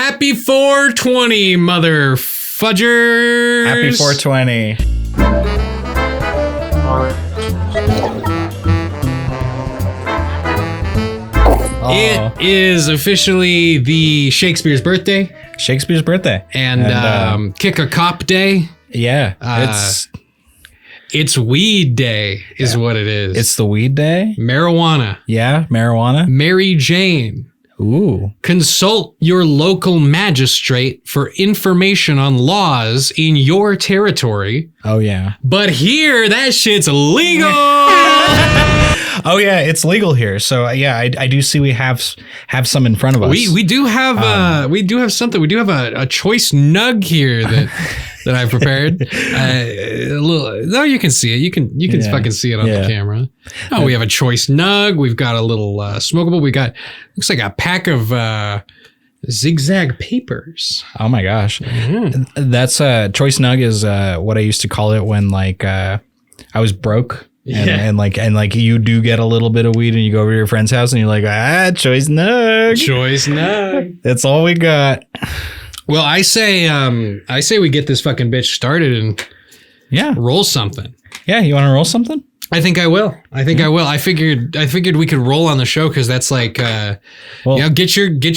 Happy 420, mother fudgers. Happy 420. It is officially the Shakespeare's birthday. Shakespeare's birthday. And Kick a Cop Day. Yeah. It's Weed Day is what it is. It's the weed day. Marijuana. Yeah, marijuana. Mary Jane. Ooh. Consult your local magistrate for information on laws in your territory. Oh, yeah. But here, that shit's legal. Oh, yeah, it's legal here. So, yeah, I do see we have some in front of us. We do have something. We do have a choice nug here that I've prepared. No, you can see it. You can fucking see it on the camera. Oh, we have a choice nug. We've got a little smokable. We got looks like a pack of zigzag papers. Oh my gosh, that's choice nug is what I used to call it when I was broke. And like you do get a little bit of weed and you go over to your friend's house and you're like, choice nug. Choice nug. That's all we got. Well, I say we get this fucking bitch started and roll something. Yeah, you want to roll something? I think I will. I will. I figured we could roll on the show because that's like, get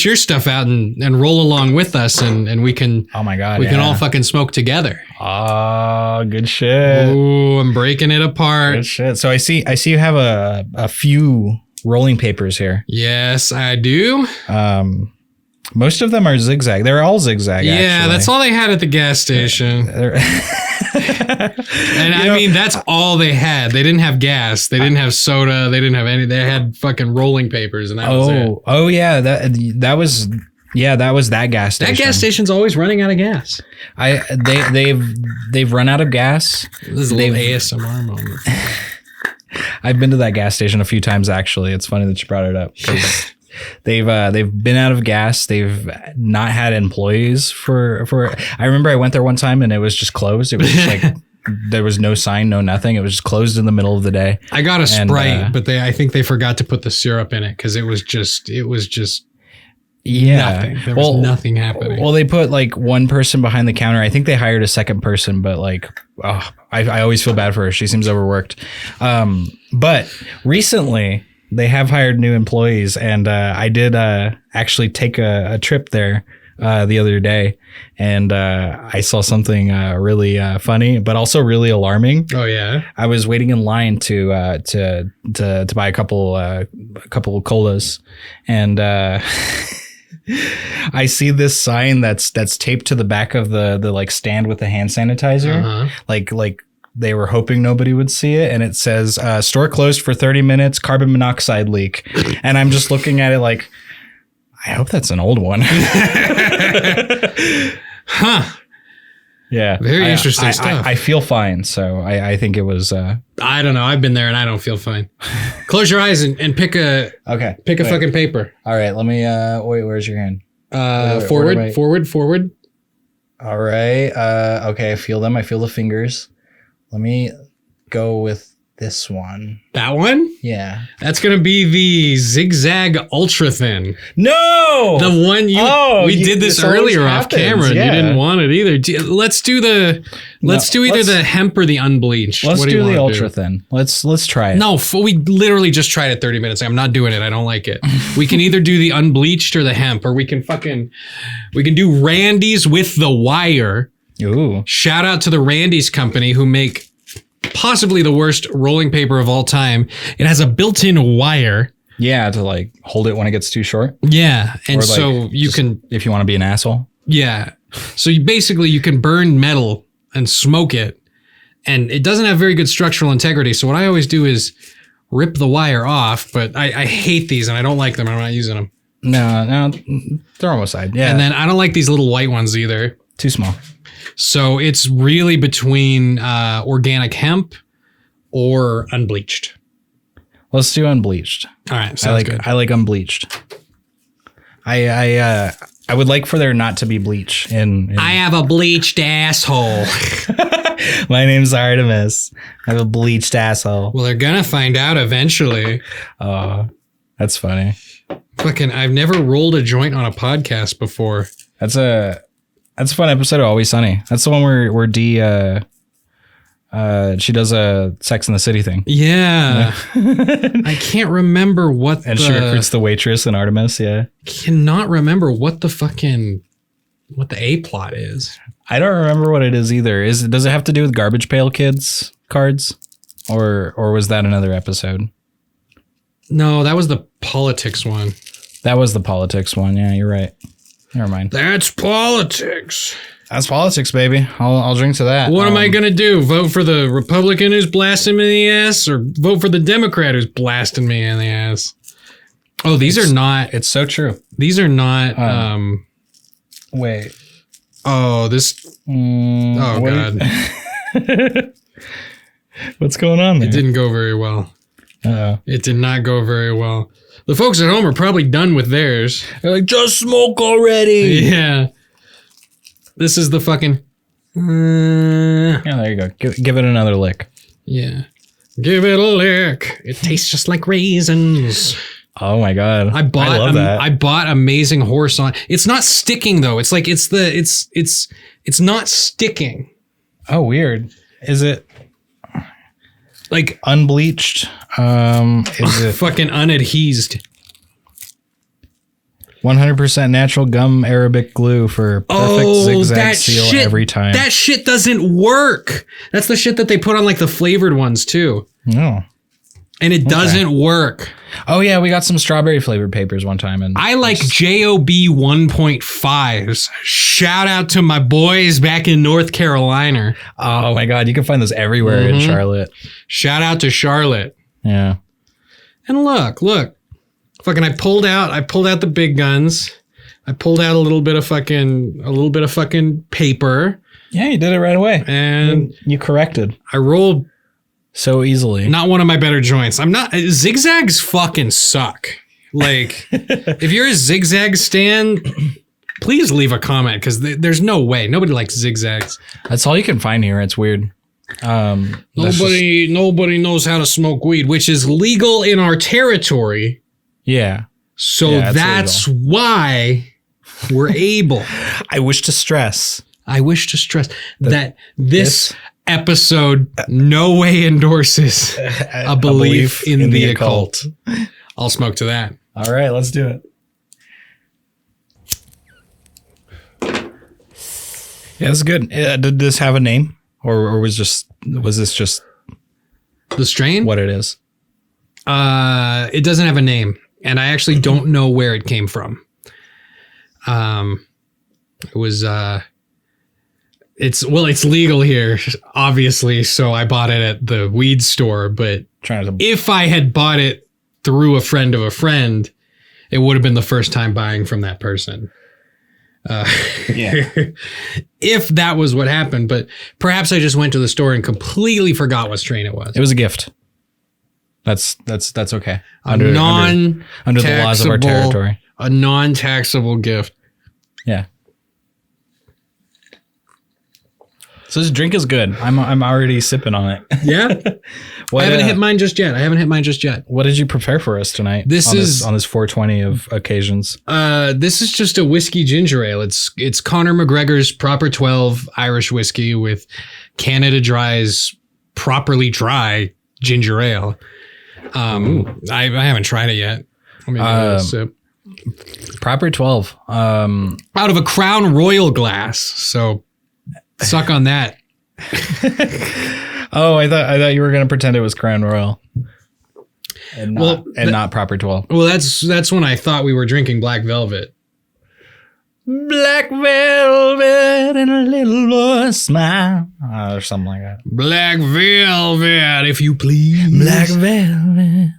your stuff out and roll along with us and we can. Oh my god, we can all fucking smoke together. Oh, good shit. Ooh, I'm breaking it apart. Good shit. So I see you have a few rolling papers here. Yes, I do. Most of them are zigzag. They're all zigzag. Yeah, actually. That's all they had at the gas station. And I mean, that's all they had. They didn't have gas. They didn't have soda. They didn't have any. They had fucking rolling papers, and that was it. Oh yeah, that was that gas station. That gas station's always running out of gas. They've run out of gas. This is a little ASMR moment. I've been to that gas station a few times actually. It's funny that you brought it up. They've been out of gas. They've not had employees for. I remember I went there one time and it was just closed. It was just like there was no sign, no nothing. It was just closed in the middle of the day. I got a Sprite, but I think they forgot to put the syrup in it because it was just nothing. There was nothing happening. Well, they put like one person behind the counter. I think they hired a second person, but I always feel bad for her. She seems overworked. But recently. They have hired new employees, and I did actually take a trip there the other day, and I saw something really funny, but also really alarming. Oh yeah! I was waiting in line to buy a couple of colas, and I see this sign that's taped to the back of the like stand with the hand sanitizer, like. They were hoping nobody would see it. And it says, store closed for 30 minutes, carbon monoxide leak. And I'm just looking at it like, I hope that's an old one. Huh. Yeah. Very interesting stuff. I feel fine. So I think it was... I don't know. I've been there and I don't feel fine. Close your eyes and pick a fucking paper. All right. Let me... wait, where's your hand? Forward. All right. Okay. I feel them. I feel the fingers. Let me go with this one. That one? Yeah. That's going to be the Zigzag Ultra Thin. No! The one we did this earlier off camera and you didn't want it either. Let's do either the hemp or the unbleached. Let's do the Ultra Thin. Let's try it. No, we literally just tried it 30 minutes. I'm not doing it. I don't like it. We can either do the unbleached or the hemp, or we can do Randy's with the wire. Ooh. Shout out to the Randy's company who make possibly the worst rolling paper of all time. It has a built-in wire. Yeah, to like hold it when it gets too short. Yeah, and so you can... If you want to be an asshole. Yeah. So you can burn metal and smoke it, and it doesn't have very good structural integrity. So what I always do is rip the wire off, but I hate these and I don't like them. I'm not using them. No, throw them aside. Yeah. And then I don't like these little white ones either. Too small. So it's really between organic hemp or unbleached. Let's do unbleached. All right, sounds good. I like unbleached. I would like for there not to be bleach in I have a bleached asshole. My name's Artemis. I have a bleached asshole. Well, they're gonna find out eventually. That's funny. Fucking, I've never rolled a joint on a podcast before. That's a fun episode of Always Sunny. That's the one where Dee she does a Sex in the City thing. Yeah. I can't remember what and she recruits the waitress in Artemis. Yeah. Cannot remember what the A plot is. I don't remember what it is either. Does it have to do with Garbage Pail Kids cards? Or was that another episode? No, that was the politics one. That was the politics one. Yeah, you're right. Never mind. That's politics. That's politics, baby. I'll drink to that. What am I going to do? Vote for the Republican who's blasting me in the ass or vote for the Democrat who's blasting me in the ass? Oh, these are not. It's so true. These are not. Wait. Oh, this. God. What's going on there? It didn't go very well. Uh-oh. It did not go very well. The folks at home are probably done with theirs. They're like, just smoke already. Yeah. This is the fucking. Yeah, there you go. Give it another lick. Yeah. Give it a lick. It tastes just like raisins. Oh my God. I love that. I bought Amazing Horse on. It's not sticking though. It's like it's not sticking. Oh, weird. Is it like unbleached? Is it fucking unadhesed? 100% natural gum Arabic glue for perfect zigzag seal every time. That shit doesn't work. That's the shit that they put on like the flavored ones too. No. And it doesn't work. Oh yeah, we got some strawberry flavored papers one time, and I like JOB 1.5s. Shout out to my boys back in North Carolina. Oh my God, you can find those everywhere in Charlotte. Shout out to Charlotte. Yeah. And look. Fucking I pulled out the big guns. I pulled out a little bit of fucking paper. Yeah, you did it right away. And you corrected. I rolled so easily. Not one of my better joints. Zigzags fucking suck. Like, if you're a zigzag stan, please leave a comment because there's no way. Nobody likes zigzags. That's all you can find here. It's weird. Nobody knows how to smoke weed, which is legal in our territory. Yeah. So that's why we're able. I wish to stress that this episode no way endorses a belief in the occult. I'll smoke to that. All right, let's do it. Yeah, that's good. Did this have a name, or was this just the strain? What it is? It doesn't have a name, and I actually don't know where it came from. It was it's legal here, obviously, so I bought it at the weed store, but if I had bought it through a friend of a friend, it would have been the first time buying from that person. If that was what happened, but perhaps I just went to the store and completely forgot what strain it was. It was a gift. That's okay. Under the laws of our territory. A non-taxable gift. Yeah. So this drink is good. I'm already sipping on it. Yeah. I haven't hit mine just yet. What did you prepare for us tonight? This is on this 420 of occasions. This is just a whiskey ginger ale. It's Conor McGregor's Proper 12 Irish whiskey with Canada Dry's properly dry ginger ale. I haven't tried it yet. Let me give it a sip. Proper 12. Out of a Crown Royal glass. So suck on that. Oh, I thought you were going to pretend it was Crown Royal. And not Proper 12. Well, that's when I thought we were drinking Black Velvet. Black velvet and a little boy smile. Or something like that. Black velvet, if you please. Black velvet.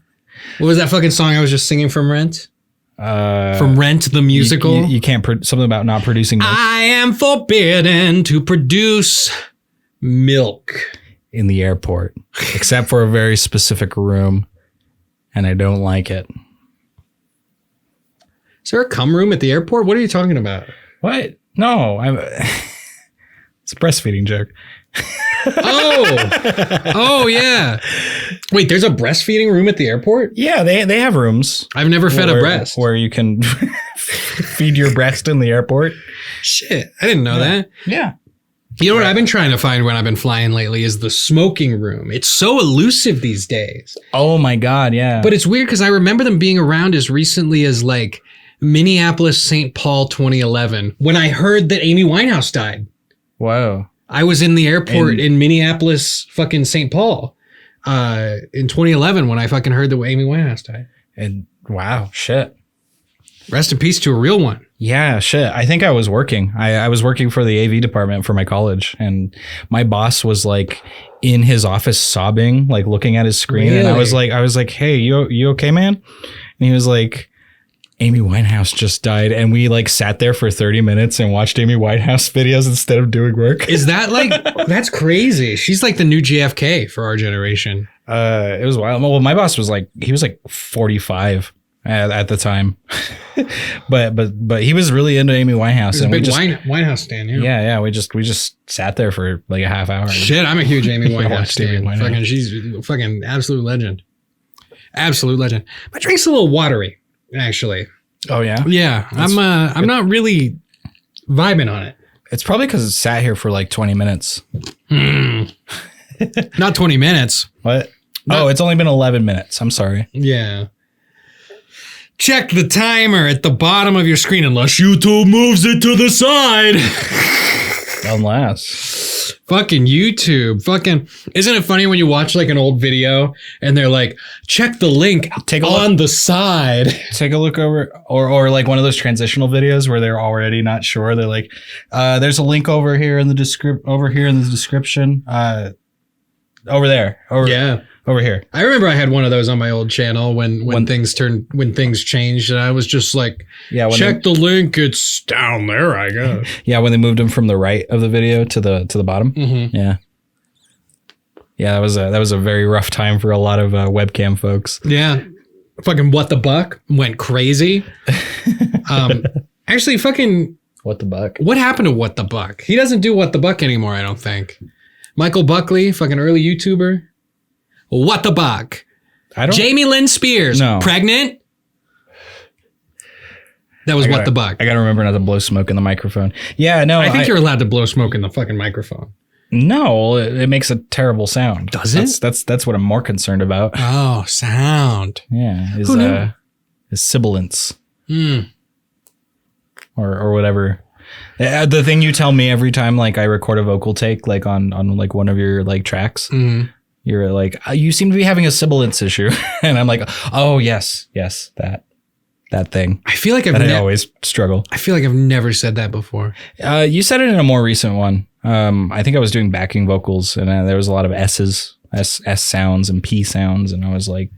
What was that fucking song I was just singing from Rent? From Rent, the musical? You can't, something about not producing milk. I am forbidden to produce milk. In the airport. Except for a very specific room. And I don't like it. Is there a cum room at the airport? What are you talking about? What? No, it's a breastfeeding joke. Oh yeah. Wait, there's a breastfeeding room at the airport? Yeah, they have rooms. I've never fed a breast where you can feed your breast in the airport. Shit, I didn't know that. Yeah. You know what I've been trying to find when I've been flying lately is the smoking room. It's so elusive these days. Oh my God, yeah. But it's weird because I remember them being around as recently as like Minneapolis, St. Paul 2011 when I heard that Amy Winehouse died. Whoa. I was in the airport in Minneapolis, fucking St. Paul in 2011 when I fucking heard that Amy Winehouse died. And wow, shit. Rest in peace to a real one. Yeah, shit. I think I was working. I was working for the AV department for my college, and my boss was like in his office sobbing, like looking at his screen. Really? And I was like, hey, you okay, man? And he was like, Amy Winehouse just died. And we like sat there for 30 minutes and watched Amy Winehouse videos instead of doing work. Is that like, that's crazy. She's like the new JFK for our generation. It was wild. Well, my boss was like, he was like 45. At the time, but he was really into Amy Winehouse. And big Winehouse stan, yeah. We just sat there for like a half hour. Shit, I'm a huge Amy Winehouse stan. Fucking, she's fucking absolute legend. Absolute legend. My drink's a little watery, actually. Oh yeah, yeah. I'm not really vibing on it. It's probably because it sat here for like 20 minutes. Not 20 minutes. What? Oh, it's only been 11 minutes. I'm sorry. Yeah. Check the timer at the bottom of your screen unless YouTube moves it to the side. Unless. Fucking YouTube. Fucking. Isn't it funny when you watch like an old video and they're like, check the link on the side. Take a look over. Or like one of those transitional videos where they're already not sure. They're like, there's a link over here in the description. Over there. Over here. I remember I had one of those on my old channel when things changed, and I was just like, check the link, it's down there, I guess. Yeah, when they moved them from the right of the video to the bottom. Mm-hmm. Yeah. Yeah, that was a very rough time for a lot of webcam folks. Yeah. Fucking What the Buck went crazy. Actually, fucking What the Buck? What happened to What the Buck? He doesn't do What the Buck anymore, I don't think. Michael Buckley, fucking early YouTuber. What the Buck? Jamie Lynn Spears. No. Pregnant? That was What the Buck. I gotta remember not to blow smoke in the microphone. Yeah, no. I think you're allowed to blow smoke in the fucking microphone. No, it makes a terrible sound. Does it? That's what I'm more concerned about. Oh, sound. Yeah. Is sibilance. Or whatever. The thing you tell me every time like I record a vocal take like on like one of your like tracks. Mm-hmm. You're like, you seem to be having a sibilance issue. And I'm like, oh, yes, that thing. I feel like I always struggle. I feel like I've never said that before. You said it in a more recent one. I think I was doing backing vocals and there was a lot of S's, S sounds and P sounds. And I was like.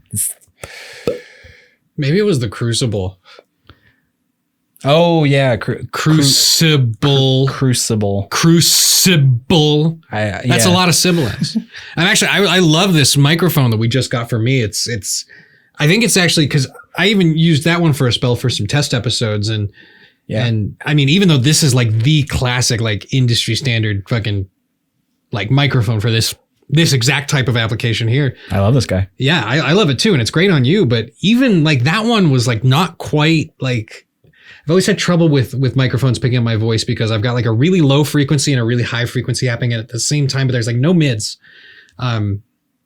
Maybe it was the Crucible. Oh, yeah. Crucible. That's a lot of sibilants. And actually, I love this microphone that we just got for me. I think it's actually because I even used that one for a spell for some test episodes. And I mean, even though this is like the classic, like industry standard fucking like microphone for this exact type of application here. I love this guy. Yeah, I love it too. And it's great on you. But even like that one was like not quite like. I've always had trouble with microphones picking up my voice because I've got like a really low frequency and a really high frequency happening at the same time, but there's like no mids. And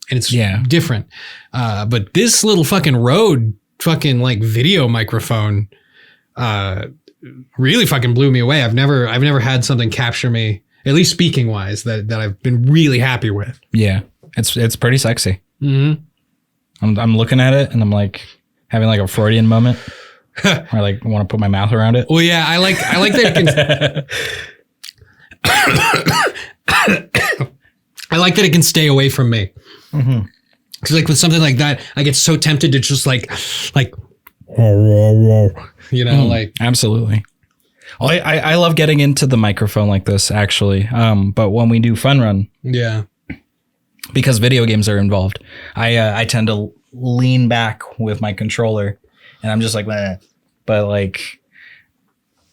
it's different. But this little fucking Rode fucking like video microphone really fucking blew me away. I've never had something capture me, at least speaking wise, that I've been really happy with. Yeah. It's pretty sexy. Mm-hmm. I'm looking at it and I'm like having like a Freudian moment. I like want to put my mouth around it. Well, yeah, I like that I like that it can stay away from me. Mm-hmm. Cause like with something like that, I get so tempted to just like, you know, like absolutely. Well, I love getting into the microphone like this actually. But when we do Fun Run, because video games are involved, I tend to lean back with my controller. And I'm just like, meh. But like,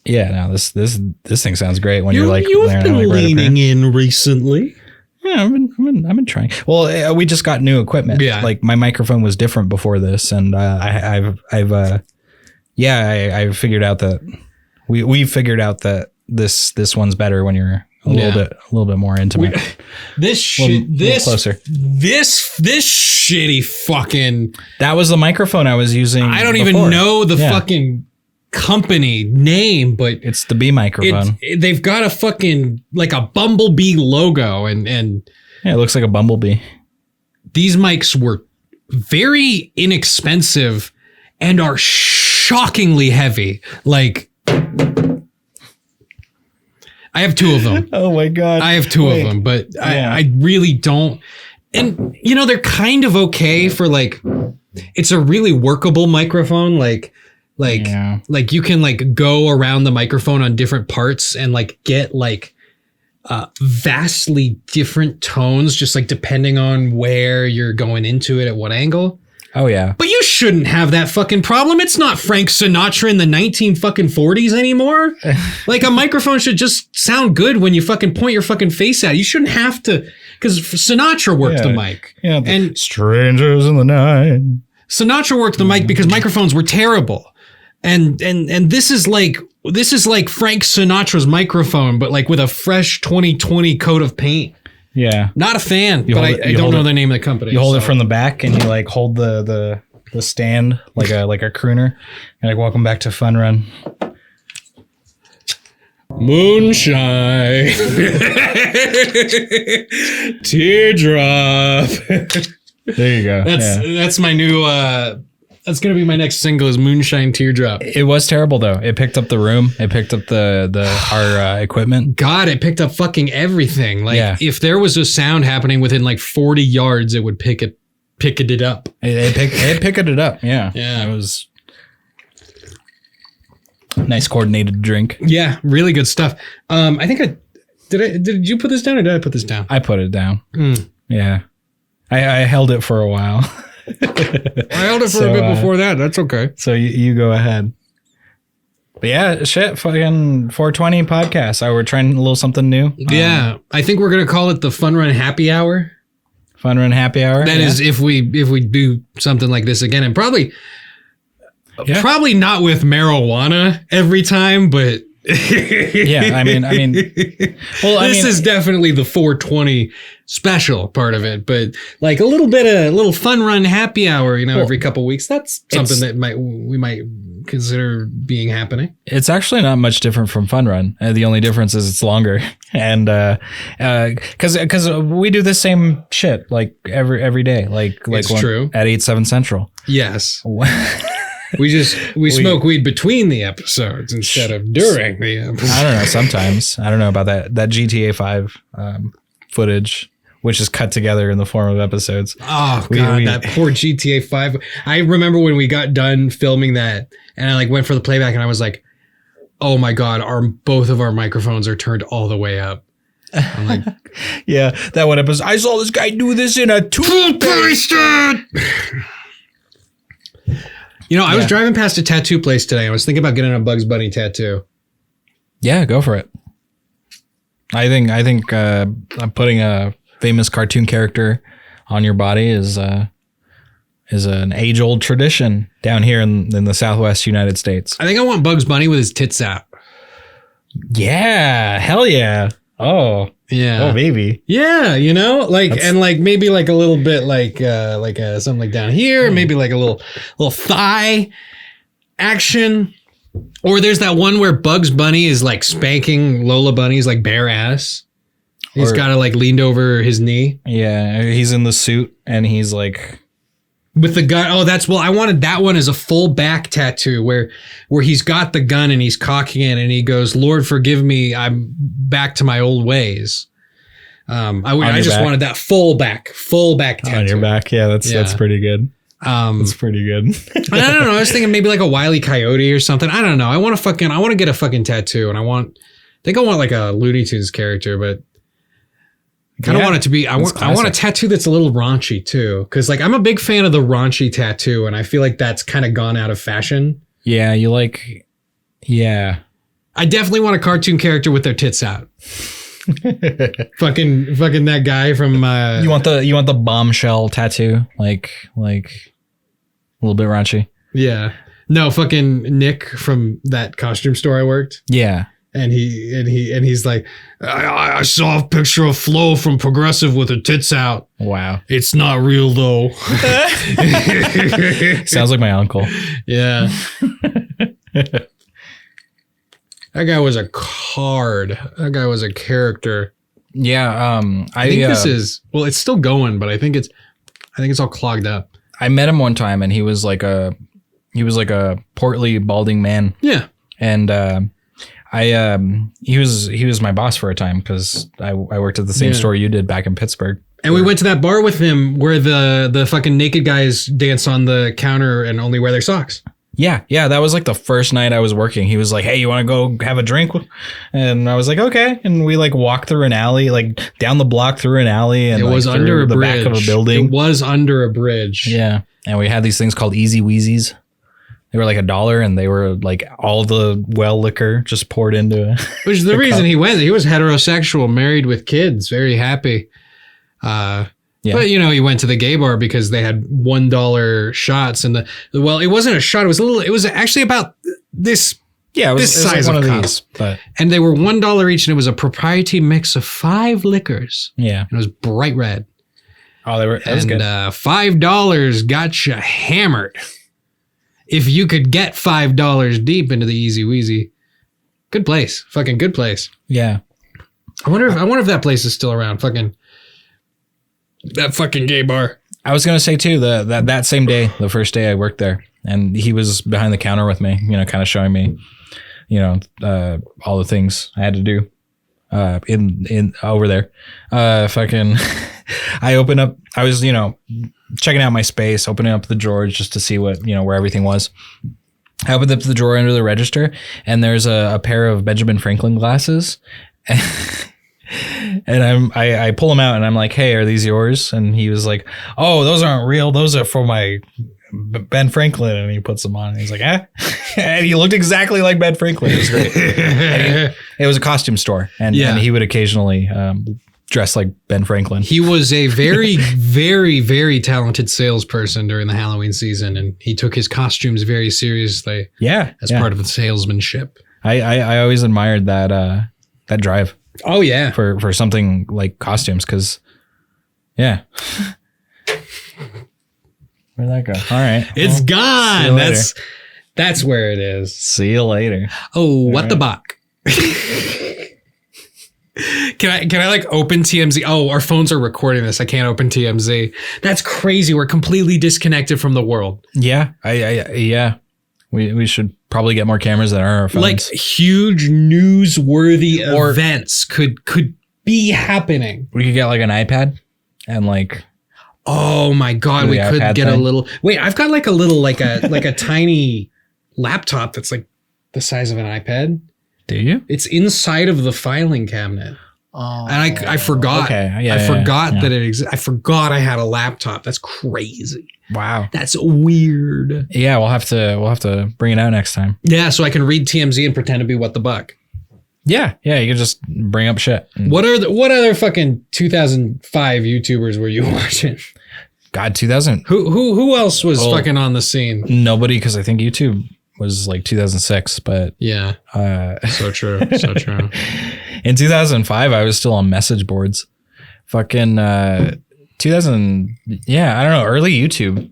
yeah, no, this thing sounds great when you're like, you've been leaning in recently. Yeah, I've been trying. Well, we just got new equipment. Yeah, like my microphone was different before this, and I've Yeah, I figured out that we figured out that this one's better when you're a little bit more intimate. This closer. This shitty fucking. That was the microphone I was using. I don't even know the fucking company name, but it's the B microphone. They've got a fucking like a bumblebee logo, and yeah, it looks like a bumblebee. These mics were very inexpensive and are shockingly heavy. Like, I have two of them. Oh my God. I have two of them, but I really don't. And, you know, they're kind of okay for like, it's a really workable microphone. Like you can like go around the microphone on different parts and like get like vastly different tones, just like depending on where you're going into it at what angle. Oh yeah. But you shouldn't have that fucking problem. It's not Frank Sinatra in the 1940s anymore. Like a microphone should just sound good when you fucking point your fucking face at it. You shouldn't have to, because Sinatra worked the mic. Yeah. And Strangers in the Night. Sinatra worked the mic because microphones were terrible. And this is like Frank Sinatra's microphone, but like with a fresh 2020 coat of paint. Yeah. Not a fan, but I don't know the name of the company. You hold it from the back and you like hold the stand like a crooner. You're like, welcome back to Fun Run. Moonshine. Teardrop. There you go. That's my new that's gonna be my next single is Moonshine Teardrop. It was terrible though. It picked up the room. It picked up our equipment. God, it picked up fucking everything. Like if there was a sound happening within like 40 yards, it would pick it up. It picked it up. Yeah. Yeah. It was nice coordinated drink. Yeah, really good stuff. I think did you put this down or did I put this down? I put it down. Yeah. I held it for a while. I held it for a bit before that. That's okay. So you go ahead. But yeah, shit, fucking 420 podcast. We're trying a little something new. Yeah. I think we're going to call it the Fun Run Happy Hour. Fun Run Happy Hour. That is if we do something like this again, and probably not with marijuana every time, but yeah, I mean, well, this is definitely the 420 special part of it, but like a little fun run happy hour, every couple of weeks. That's something that we might consider being happening. It's actually not much different from Fun Run. The only difference is it's longer, and because we do the same shit like every day, like true at 8/7 Central. Yes. We smoke weed between the episodes instead of during the episodes. I don't know. Sometimes I don't know about that GTA 5 footage, which is cut together in the form of episodes. Oh God, that poor GTA 5. I remember when we got done filming that, and I went for the playback, and I was like, "Oh my God, both of our microphones are turned all the way up." I'm like, yeah, that one episode. I saw this guy do this in a toothpaste. I was driving past a tattoo place today. I was thinking about getting a Bugs Bunny tattoo. Yeah, go for it. I think putting a famous cartoon character on your body is an age-old tradition down here in the Southwest United States. I think I want Bugs Bunny with his tits out. Yeah, hell yeah. Oh. Yeah. Oh, baby. Yeah, and maybe like a little bit something like down here, maybe like a little thigh action. Or there's that one where Bugs Bunny is like spanking Lola Bunny's like bare ass. He's got it leaned over his knee. Yeah, he's in the suit and he's like with the gun. Oh, I wanted that one as a full back tattoo where he's got the gun and he's cocking it and he goes, "Lord, forgive me. I'm back to my old ways." I just wanted that full back tattoo. On your back. Yeah, that's pretty good. That's pretty good. I don't know. I was thinking maybe like a Wile E. Coyote or something. I don't know. I want to get a fucking tattoo, and I want like a Looney Tunes character, but I kind of want it to be. I want a tattoo that's a little raunchy too, because I'm a big fan of the raunchy tattoo, and I feel like that's kind of gone out of fashion. Yeah, yeah. I definitely want a cartoon character with their tits out. fucking that guy from. You want the bombshell tattoo, like a little bit raunchy. Yeah. No, fucking Nick from that costume store I worked. Yeah. And he's like, I saw a picture of Flo from Progressive with her tits out. Wow. It's not real though. Sounds like my uncle. Yeah. That guy was a card. That guy was a character. Yeah. I think this is, well, it's still going, but I think it's all clogged up. I met him one time and he was like a portly, balding man. Yeah. And, he was my boss for a time because I worked at the same store you did back in Pittsburgh. And we went to that bar with him where the fucking naked guys dance on the counter and only wear their socks. Yeah. That was like the first night I was working. He was like, hey, you want to go have a drink? And I was like, okay. And we like walked through an alley, like down the block through an alley. And it was like, under a the bridge. back of a building. It was under a bridge. Yeah. And we had these things called Easy Wheezies. They were like $1 and they were like all the well liquor just poured into it. Which is the reason he went. He was heterosexual, married with kids, very happy. But he went to the gay bar because they had $1 shots and it wasn't a shot. It was actually about this. Yeah, it was size like of one cup. of these. But and they were $1 each and it was a proprietary mix of 5 liquors. Yeah. And it was bright red. Oh, that was good. $5 got you hammered. If you could get $5 deep into the Easy Wheezy, good place, fucking good place. Yeah, I wonder if that place is still around. That fucking gay bar. I was gonna say too that same day, the first day I worked there, and he was behind the counter with me, kind of showing me, all the things I had to do, in over there. I opened up. I was checking out my space, opening up the drawers just to see what, where everything was. I opened up the drawer under the register and there's a pair of Benjamin Franklin glasses. And I pull them out and I'm like, hey, are these yours? And he was like, oh, those aren't real. Those are for my Ben Franklin. And he puts them on and he's like, and he looked exactly like Ben Franklin. It was great. It was a costume store and he would occasionally, dressed like Ben Franklin. He was a very, very, very talented salesperson during the Halloween season, and he took his costumes very seriously. Yeah, as part of the salesmanship. I always admired that drive. Oh yeah, for something like costumes, because where'd that go? All right, it's gone. That's where it is. See you later. Oh, what the buck. Can I like open TMZ? Oh, our phones are recording this. I can't open TMZ. That's crazy. We're completely disconnected from the world. Yeah. We should probably get more cameras that aren't our phones. Like huge newsworthy events could be happening. We could get like an iPad and like, oh my God, we could get a little, wait, I've got like a little, like a tiny laptop that's like the size of an iPad. Do you? It's inside of the filing cabinet. Oh, and I forgot. Okay. Yeah, I forgot that it exists. I forgot I had a laptop. That's crazy. Wow. That's weird. Yeah, we'll have to bring it out next time. Yeah, so I can read TMZ and pretend to be What the Buck. Yeah, you can just bring up shit. What other fucking 2005 YouTubers were you watching? God, 2000. Who else was fucking on the scene? Nobody, because I think YouTube was like 2006, but yeah, so true. In 2005, I was still on message boards. Fucking 2000, I don't know, early YouTube.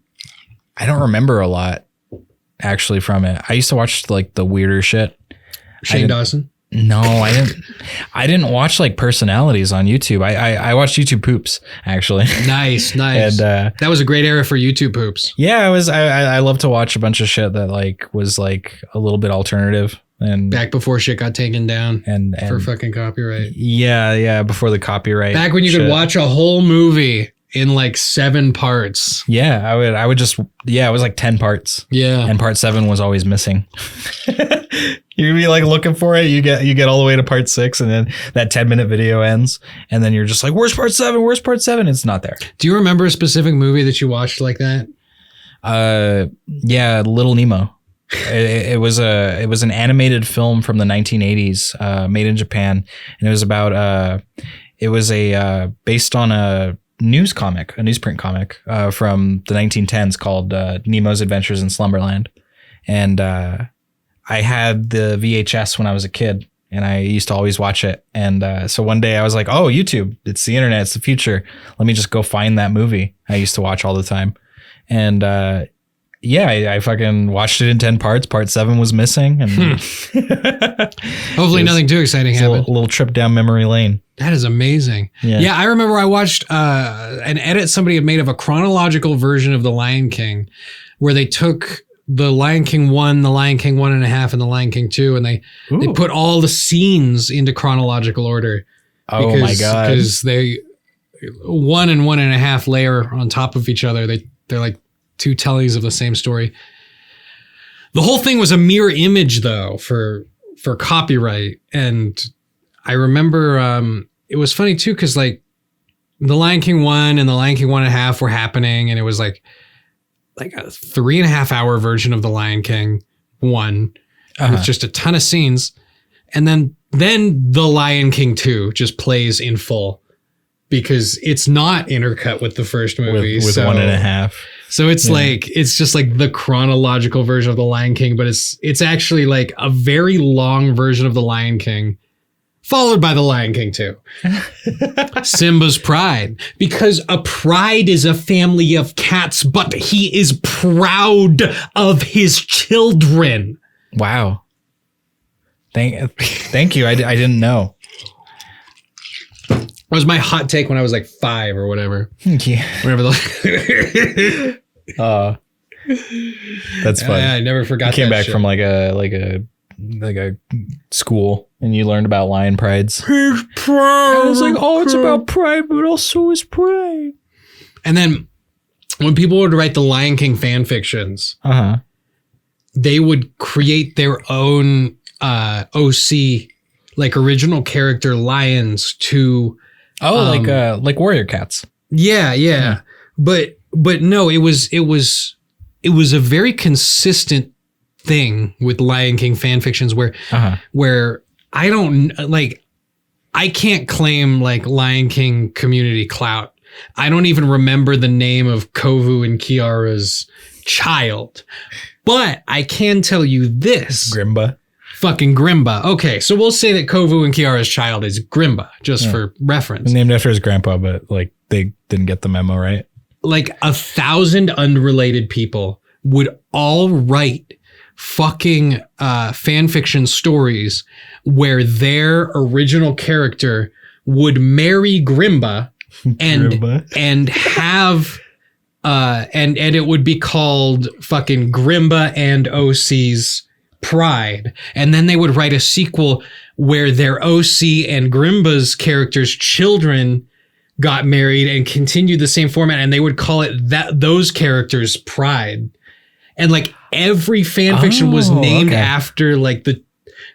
I don't remember a lot actually from it. I used to watch like the weirder shit. Shane Dawson. No, I didn't watch like personalities on YouTube. I watched YouTube poops actually. Nice. And that was a great era for YouTube poops. Yeah, I love to watch a bunch of shit that like was like a little bit alternative and back before shit got taken down and for fucking copyright. Yeah, before the copyright. Back when you could watch a whole movie in like 7 parts. Yeah, I would just it was like 10 parts. Yeah. And part 7 was always missing. You'd be like looking for it. You get all the way to part 6 and then that 10-minute video ends. And then you're just like, where's part 7? Where's part 7? It's not there. Do you remember a specific movie that you watched like that? Yeah, Little Nemo. It was an animated film from the 1980s, made in Japan. And it was about, based on a newsprint comic, from the 1910s called, Nemo's Adventures in Slumberland. And I had the VHS when I was a kid, and I used to always watch it. And so one day I was like, oh, YouTube, it's the internet, it's the future. Let me just go find that movie I used to watch all the time. And I fucking watched it in 10 parts. Part 7 was missing. And hopefully nothing too exciting happened. A little trip down memory lane. That is amazing. Yeah, I remember I watched an edit somebody had made of a chronological version of The Lion King, where they took The Lion King 1, The Lion King 1.5, and The Lion King 2, and they put all the scenes into chronological order. Oh my God. Because they 1 and 1.5 layer on top of each other. They're like two tellings of the same story. The whole thing was a mirror image though for copyright. And I remember it was funny too, because like The Lion King 1 and The Lion King 1.5 were happening, and it was like a 3.5 hour version of The Lion King 1 with just a ton of scenes. And then The Lion King 2 just plays in full because it's not intercut with the first movie. With 1.5. So it's like, it's just like the chronological version of The Lion King, but it's actually like a very long version of The Lion King, followed by The Lion King 2. Simba's pride, because a pride is a family of cats, but he is proud of his children. Wow. Thank you. I didn't know. That was my hot take when I was like 5 or whatever. Yeah. Whatever that's funny. I never forgot. You came back from like a school and you learned about lion prides. His pride. I was like, oh, it's about pride, but also his pride. And then when people would write the Lion King fan fictions, they would create their own OC, like original character lions to like warrior cats. Yeah. But no, it was a very consistent thing with Lion King fan fictions where I don't like, I can't claim like Lion King community clout. I don't even remember the name of Kovu and Kiara's child, but I can tell you this. Grimba. Fucking Grimba. Okay, so we'll say that Kovu and Kiara's child is Grimba, just for reference. Named after his grandpa, but like they didn't get the memo, right? Like 1,000 unrelated people would all write fucking fan fiction stories where their original character would marry Grimba and have and it would be called fucking Grimba and OC's Pride. And then they would write a sequel where their OC and Grimba's characters' children got married and continued the same format, and they would call it those characters' Pride. And like every fan fiction was named after like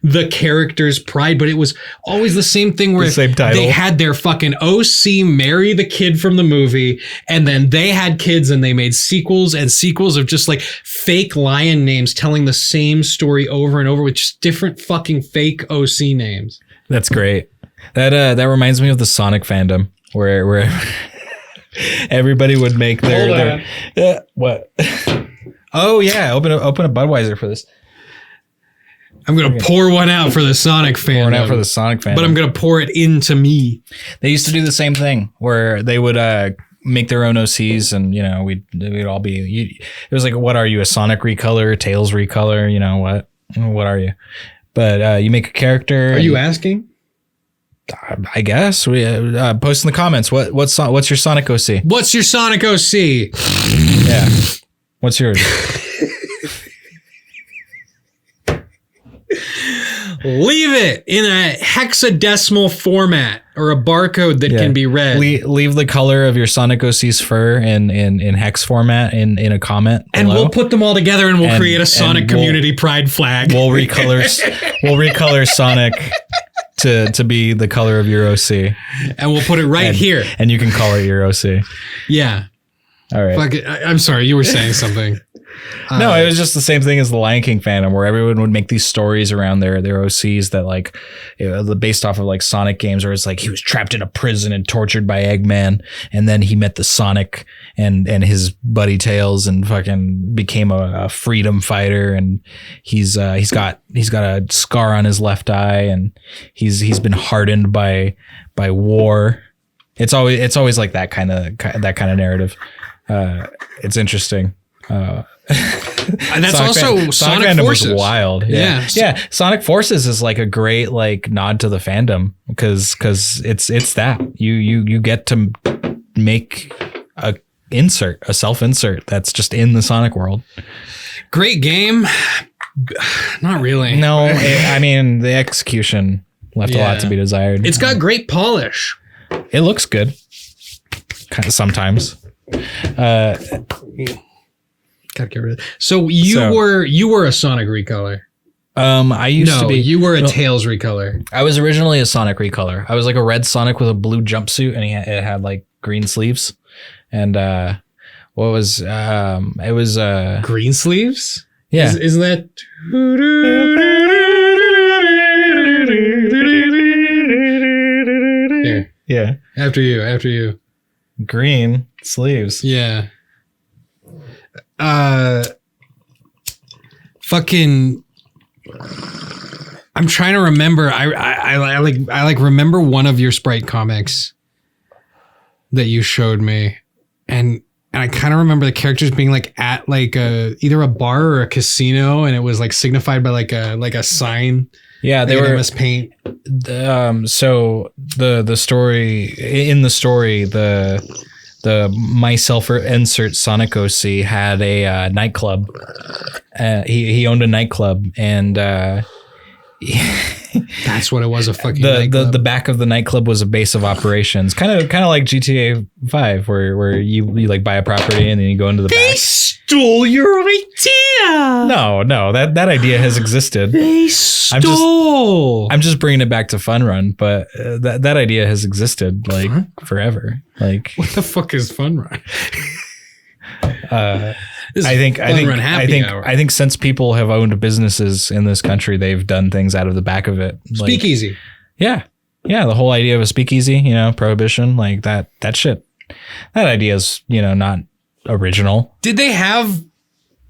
the character's pride, but it was always the same thing where they had their fucking OC marry the kid from the movie, and then they had kids and they made sequels and sequels of just like fake lion names telling the same story over and over with just different fucking fake OC names. That's great. That reminds me of the Sonic fandom where everybody would make their what? Oh yeah, open a Budweiser for this. I'm going to pour one out for the Sonic fan. Pour it out for the Sonic fan. But I'm going to pour it into me. They used to do the same thing where they would make their own OCs, and you know we'd all be. It was like, what are you? A Sonic recolor, Tails recolor? You know what are you? But you make a character. Are you asking? I guess we post in the comments. What's your Sonic OC? What's your Sonic OC? Yeah. What's yours? Leave it in a hexadecimal format or a barcode that can be read. Leave the color of your Sonic OC's fur in hex format in a comment below. And we'll put them all together and we'll create a Sonic community pride flag. We'll recolor Sonic to be the color of your OC. And we'll put it right here. And you can call it your OC. Yeah. All right. I'm sorry, you were saying something. No, it was just the same thing as the Lion King fandom, where everyone would make these stories around their OCs that like, based off of like Sonic games, where it's like he was trapped in a prison and tortured by Eggman, and then he met the Sonic and his buddy Tails and fucking became a freedom fighter, and he's got a scar on his left eye, and he's been hardened by war. It's always like that kind of narrative. It's interesting. And that's Sonic Sonic Forces. was wild. Yeah. Sonic Forces is like a great like nod to the fandom because it's that you get to make a self-insert that's just in the Sonic world. Great game. Not really. No, I mean the execution left a lot to be desired. It's got great polish. It looks good. Kind of sometimes. Gotta get rid of it. So you were a Sonic recolor. I used to be. You were a Tails recolor. I was originally a Sonic recolor. I was like a red Sonic with a blue jumpsuit, and it had like green sleeves. And it was green sleeves. Yeah, isn't that? Here. Yeah. After you. Green sleeves. Yeah. Fucking. I'm trying to remember. I remember one of your Sprite comics that you showed me, and I kind of remember the characters being like at like either a bar or a casino, and it was like signified by like a sign. Yeah, they were MS Paint. So the story the myself insert Sonic OC had a nightclub. He owned a nightclub, and that's what it was. A fucking nightclub. The back of the nightclub was a base of operations, kind of like GTA 5, where you like buy a property and then you go into the back. They stole your idea. No, that idea has existed. They stole. I'm just bringing it back to Fun Run, but that idea has existed like forever. Like, what the fuck is Fun Run? I think since people have owned businesses in this country, they've done things out of the back of it. Speakeasy. Like, yeah. The whole idea of a speakeasy, prohibition, like that shit. That idea is, not original. Did they have?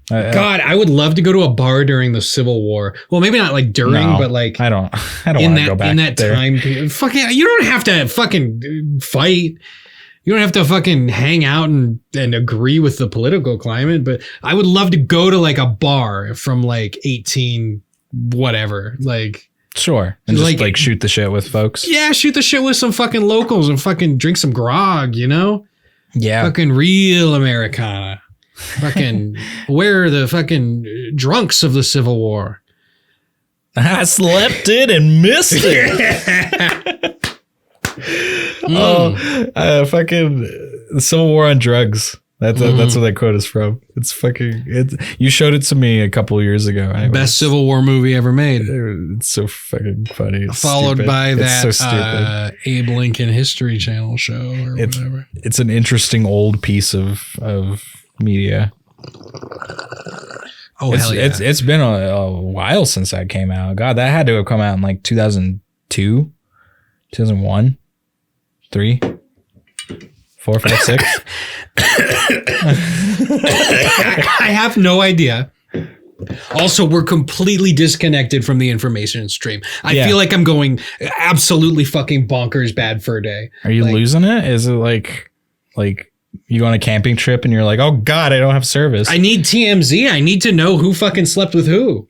God, I would love to go to a bar during the Civil War. Well, maybe not like during, but like I don't want to go back in that there. time period. Fucking, you don't have to fucking fight. You don't have to fucking hang out and agree with the political climate, but I would love to go to like a bar from like 18 whatever, like sure, and just like shoot the shit with folks. Yeah, shoot the shit with some fucking locals and fucking drink some grog, Yeah, fucking real Americana. Fucking where are the fucking drunks of the Civil War? I slept it and missed it. Fucking the Civil War on drugs. That's where that quote is from. It's fucking. You showed it to me a couple of years ago. Best Civil War movie ever made. It's so fucking funny. Followed stupid. by that so Abe Lincoln History Channel show or whatever. It's an interesting old piece of media. Oh, hell yeah. It's been a while since that came out. God, that had to have come out in like 2002, 2001, 3, 4, 5, 6. I have no idea. Also, we're completely disconnected from the information stream. I feel like I'm going absolutely fucking bonkers bad for a day. Are you losing it? Is it like you go on a camping trip and you're like, oh God, I don't have service. I need TMZ. I need to know who fucking slept with who.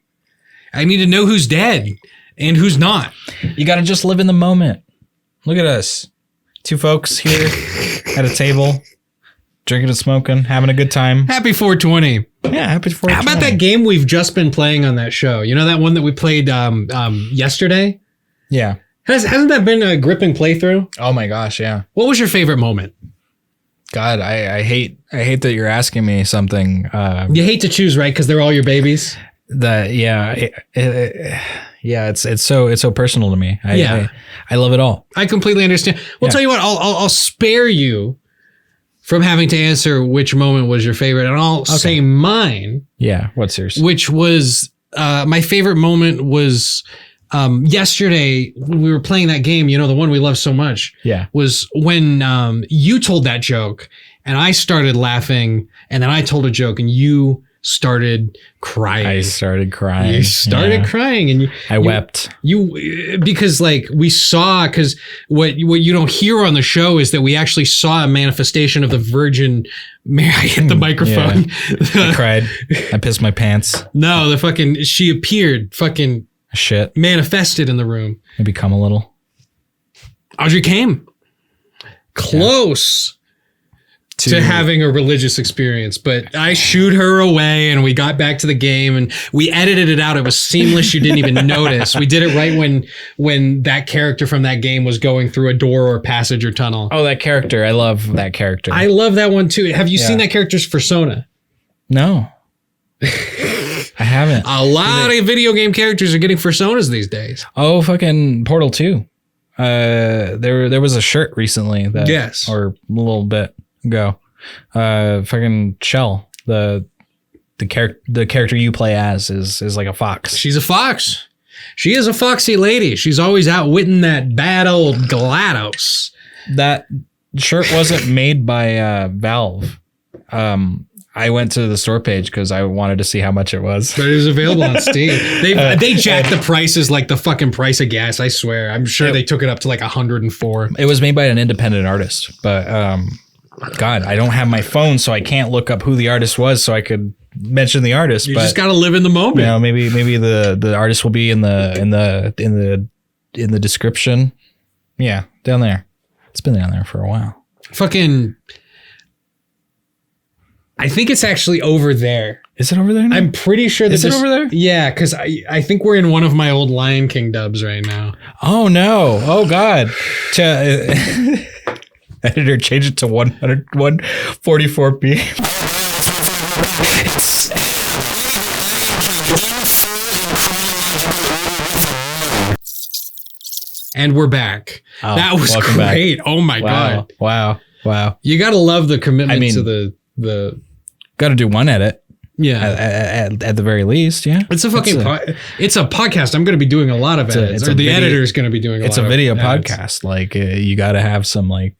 I need to know who's dead and who's not. You got to just live in the moment. Look at us. 2 folks here at a table, drinking and smoking, having a good time. Happy 420. Yeah, happy 420. How about that game we've just been playing on that show? You know that one that we played yesterday? Yeah. Hasn't that been a gripping playthrough? Oh my gosh, yeah. What was your favorite moment? God, I hate that you're asking me something. You hate to choose, right? Because they're all your babies. It's so personal to me. I love it all. I completely understand. Well, tell you what, I'll spare you from having to answer which moment was your favorite, and I'll say mine. Yeah. What's yours? Which was my favorite moment was yesterday when we were playing that game, the one we love so much. Yeah. Was when you told that joke and I started laughing, and then I told a joke and you started crying. I started crying. You started crying, and I wept. Because like we saw, because what you don't hear on the show is that we actually saw a manifestation of the Virgin Mary. I hit the microphone. Yeah. I cried. I pissed my pants. No, she appeared, fucking shit, manifested in the room. Maybe come a little. Audrey came close to having a religious experience, but I shooed her away and we got back to the game and we edited it out. It was seamless. You didn't even notice. We did it right when that character from that game was going through a door or passage or tunnel. Oh, that character. I love that character. I love that one too. Have you seen that character's persona? No. I haven't. A lot of video game characters are getting personas these days. Oh, fucking Portal 2. There was a shirt recently or a little bit ago. Fucking Shell, the character you play as is like a fox. She's a fox. She is a foxy lady. She's always outwitting that bad old GLaDOS. That shirt wasn't made by Valve. I went to the store page because I wanted to see how much it was. But it was available on Steam. They jacked the prices like the fucking price of gas, I swear. I'm sure they took it up to like 104. It was made by an independent artist, but God, I don't have my phone, so I can't look up who the artist was so I could mention the artist. You just got to live in the moment. Maybe the artist will be in the description. Yeah, down there. It's been down there for a while. Fucking I think it's actually over there. Is it over there now? I'm pretty sure Is it over there? Yeah, because I think we're in one of my old Lion King dubs right now. Oh no. Oh God. Editor, change it to 144p. And we're back. That was great. Back. Oh my God. Wow. You gotta love the commitment to the got to do one edit. Yeah. At the very least. Yeah. It's a fucking it's a podcast. I'm going to be doing a lot of edits. The editor's going to be doing It's a video podcast. Like you got to have some like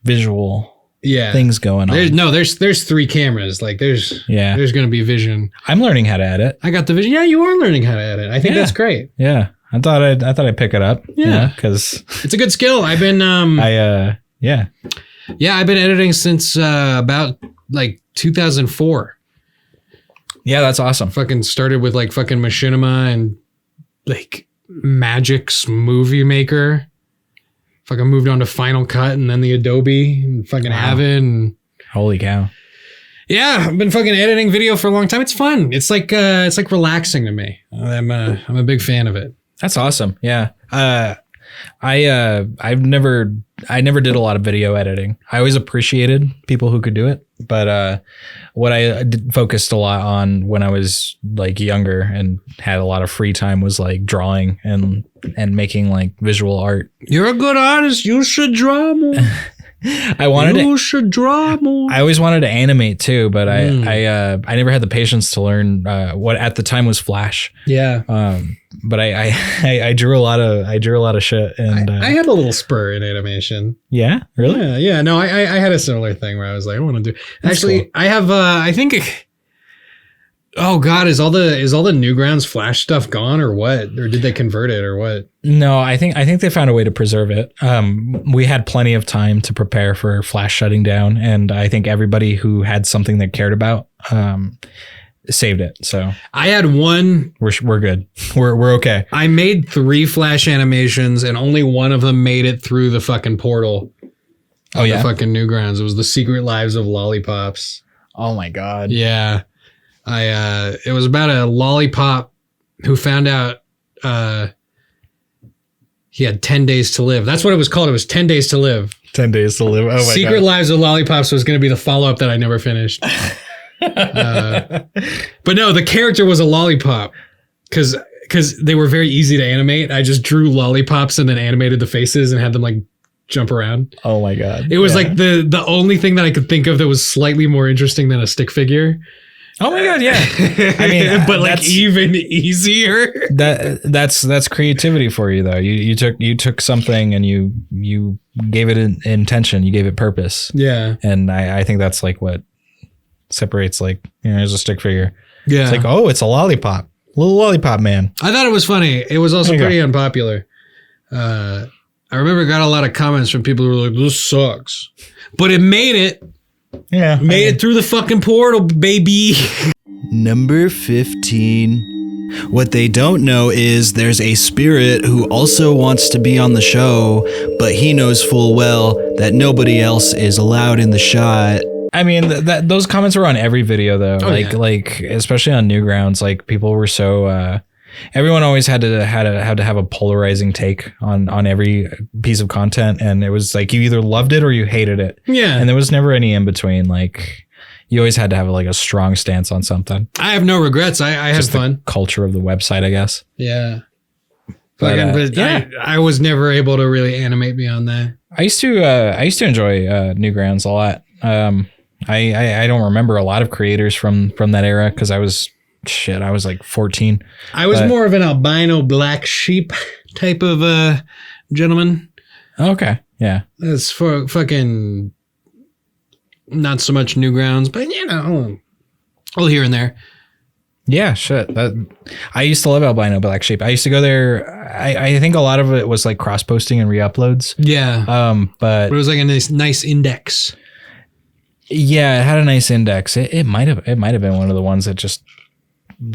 visual things going on. There's 3 cameras. Like there's going to be vision. I'm learning how to edit. I got the vision. Yeah, you are learning how to edit. I think that's great. Yeah. I thought I'd pick it up. Yeah. Because it's a good skill. I've been I've been editing since about like 2004. Yeah, that's awesome. Fucking started with like fucking Machinima and like Magic's Movie Maker. Fucking moved on to Final Cut and then the Adobe and fucking Avid and holy cow. Yeah, I've been fucking editing video for a long time. It's fun. It's like relaxing to me. I'm a big fan of it. That's awesome. Yeah. I never did a lot of video editing. I always appreciated people who could do it, but what I focused a lot on when I was like younger and had a lot of free time was like drawing and making like visual art. You're a good artist. You should draw more. You should draw more. I always wanted to animate too, but I never had the patience to learn what at the time was Flash. Yeah. But I drew a lot of shit, and I had a little spur in animation. Yeah, really? Yeah. No, I had a similar thing where I was like, I want to do. That's actually cool. I have. I think. Oh God, is all the Newgrounds Flash stuff gone or what? Or did they convert it or what? No, I think they found a way to preserve it. We had plenty of time to prepare for Flash shutting down, and I think everybody who had something they cared about saved it. So I had one. We're good. We're okay. I made 3 Flash animations, and only one of them made it through the fucking portal. Oh yeah, the fucking Newgrounds. It was the Secret Lives of Lollipops. Oh my God. Yeah. It was about a lollipop who found out he had 10 days to live. That's what it was called. It was 10 Days to Live. 10 Days to Live. Oh my God. Secret Lives of Lollipops was going to be the follow-up that I never finished. But no, the character was a lollipop because they were very easy to animate. I just drew lollipops and then animated the faces and had them like jump around. Oh my God. It was like the only thing that I could think of that was slightly more interesting than a stick figure. Oh my God, yeah. I mean, but like even easier. That's creativity for you though. You took something and you gave it an intention, you gave it purpose. Yeah. And I think that's like what separates, like, there's a stick figure. Yeah. It's like, oh, it's a lollipop. Little lollipop man. I thought it was funny. It was also pretty unpopular. I remember I got a lot of comments from people who were like, this sucks. But it made it. Yeah. Made it through the fucking portal, baby. Number 15. What they don't know is there's a spirit who also wants to be on the show, but he knows full well that nobody else is allowed in the shot. I mean, those comments were on every video though. Like especially on Newgrounds, like people were so everyone always had to have a polarizing take on every piece of content, and it was like you either loved it or you hated it. Yeah. And there was never any in between. Like you always had to have like a strong stance on something. I have no regrets. I had fun. Culture of the website, I guess. Yeah. But yeah. I was never able to really animate beyond that. I used to enjoy Newgrounds a lot. I don't remember a lot of creators from that era because I was like 14. I was more of an albino black sheep type of gentleman. Okay. Yeah. That's for fucking not so much Newgrounds, but all here and there. Yeah, shit. I used to love albino black sheep. I used to go there. I think a lot of it was like cross posting and re-uploads. Yeah. But it was like a nice index. Yeah, it had a nice index. It might have been one of the ones that just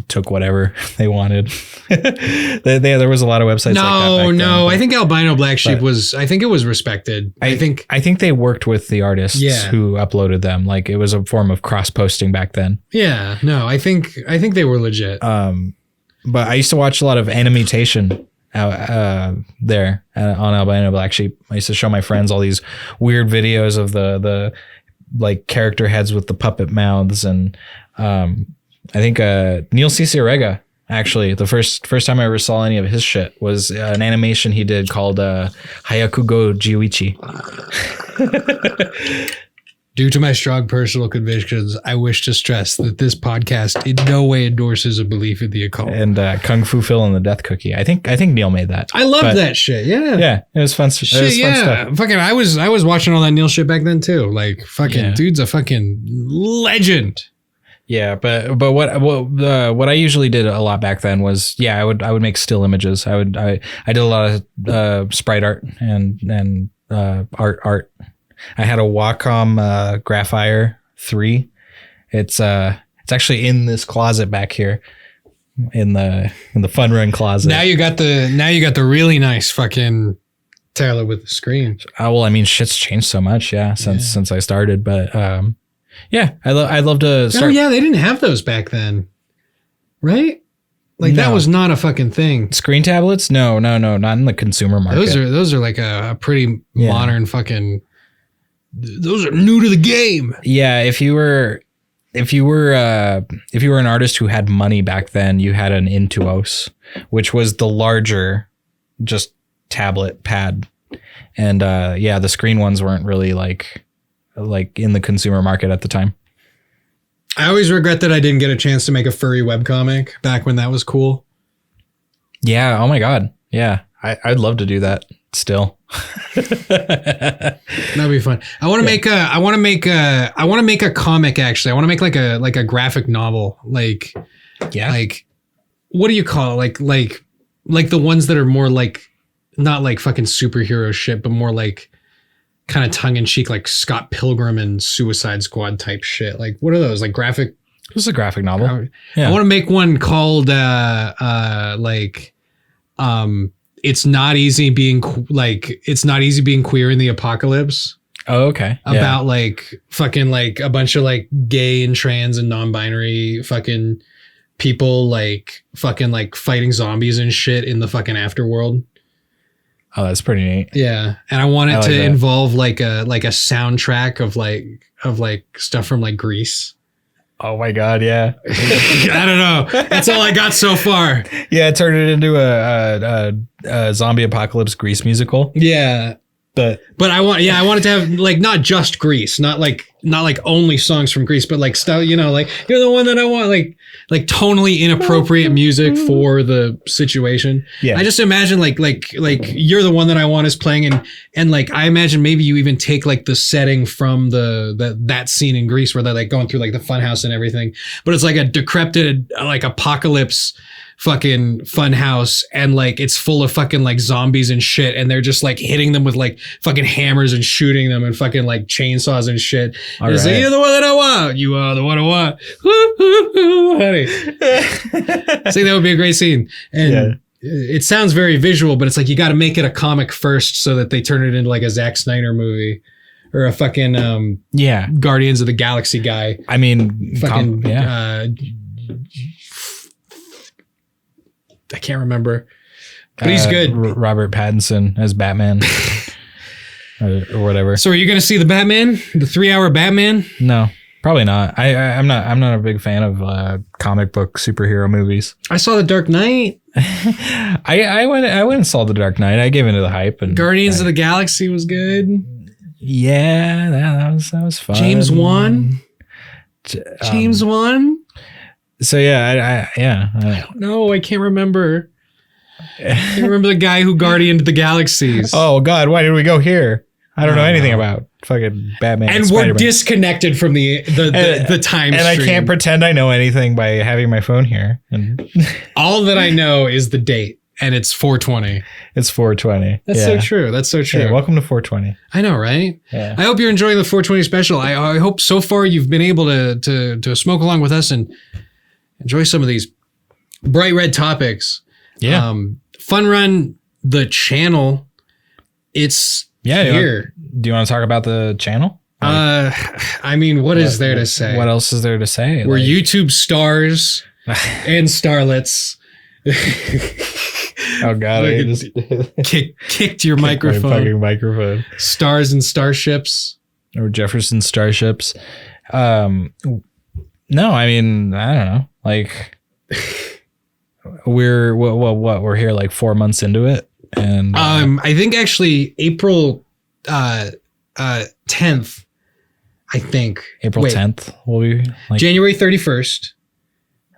took whatever they wanted. There was a lot of websites like that back then, I think albino black sheep I think it was respected. I think they worked with the artists who uploaded them. Like it was a form of cross posting back then. Yeah, no, I think they were legit. But I used to watch a lot of animation there on albino black sheep. I used to show my friends all these weird videos of the like character heads with the puppet mouths, and I think Neil Cicerega, actually, the first time I ever saw any of his shit was an animation he did called Hayakugo Jiuichi. Due to my strong personal convictions, I wish to stress that this podcast in no way endorses a belief in the occult. And Kung Fu Phil and the Death Cookie. I think Neil made that. I loved that shit. Yeah. Yeah. It was fun. Shit, it was fun stuff. Fucking, I was watching all that Neil shit back then too. Like fucking dude's a fucking legend. Yeah, but what I usually did a lot back then was I would make still images. I did a lot of sprite art and art. I had a Wacom Graphire 3. It's actually in this closet back here in the fun run closet. Now you got the really nice fucking tablet with the screen. Well, I mean, shit's changed so much, since I started, but I'd love to start. Oh yeah, they didn't have those back then, right? Like that was not a fucking thing. Screen tablets? No, not in the consumer market. Those are like a pretty modern fucking. Those are new to the game. Yeah, if you were an artist who had money back then, you had an Intuos, which was the larger, just tablet pad, and the screen ones weren't really like in the consumer market at the time. I always regret that I didn't get a chance to make a furry webcomic back when that was cool. Yeah. Oh my God. Yeah. I'd love to do that still. That'd be fun. I want to make a comic actually. I want to make like a graphic novel. Like what do you call it? Like the ones that are more like not like fucking superhero shit, but more like kind of tongue in cheek, like Scott Pilgrim and Suicide Squad type shit. Like what are those? Like graphic? This is a graphic novel. I want to make one called It's not easy being queer in the apocalypse. Oh, okay. About like fucking like a bunch of like gay and trans and non-binary fucking people like fucking like fighting zombies and shit in the fucking afterworld. Oh, that's pretty neat. Yeah, and I want it to involve like a soundtrack of like stuff from like Grease. Oh my God, yeah. I don't know. That's all I got so far. Yeah, it turned it into a zombie apocalypse Grease musical. Yeah. But I wanted to have like not just Grease, not like only songs from Grease, but like stuff, like you're the one that I want, like tonally inappropriate music for the situation. Yeah. I just imagine like you're the one that I want is playing, and like I imagine maybe you even take like the setting from that scene in Grease where they're like going through like the funhouse and everything, but it's like a decrepit like apocalypse fucking funhouse, and like it's full of fucking like zombies and shit, and they're just like hitting them with like fucking hammers and shooting them and fucking like chainsaws and shit. And it's like, you're the one that I want. You are the one I want. Honey. I think that would be a great scene. And it sounds very visual, but it's like you got to make it a comic first so that they turn it into like a Zack Snyder movie or a fucking Guardians of the Galaxy guy. I mean, fucking I can't remember, but he's good. Robert Pattinson as Batman or whatever. So are you going to see the Batman, the 3-hour Batman? No, probably not. I'm not a big fan of comic book superhero movies. I saw The Dark Knight. I went and saw The Dark Knight. I gave into the hype, and Guardians of the Galaxy was good. Yeah, that was fun. James Wan. James Wan. So I don't know. I can't remember. I can't remember the guy who guardianed the galaxies. Oh God, why did we go here? I don't know anything about fucking Batman. And we're disconnected from the time and stream. I can't pretend I know anything by having my phone here. And all that I know is the date, and it's 420. It's 420. That's so true. That's so true. Yeah, welcome to 420. I know, right? Yeah. I hope you're enjoying the 420 special. I hope so far you've been able to smoke along with us and enjoy some of these bright red topics. Yeah. Fun Run, the channel. It's here. Do you want to talk about the channel? I mean, what is there to say? What else is there to say? We're YouTube stars and starlets. Oh God! I just kicked your microphone. My fucking microphone. Stars and starships, or Jefferson starships. No, I mean, I don't know. Like, we're we're here like 4 months into it, and I think actually April 10th. I think April 10th will be like January 31st.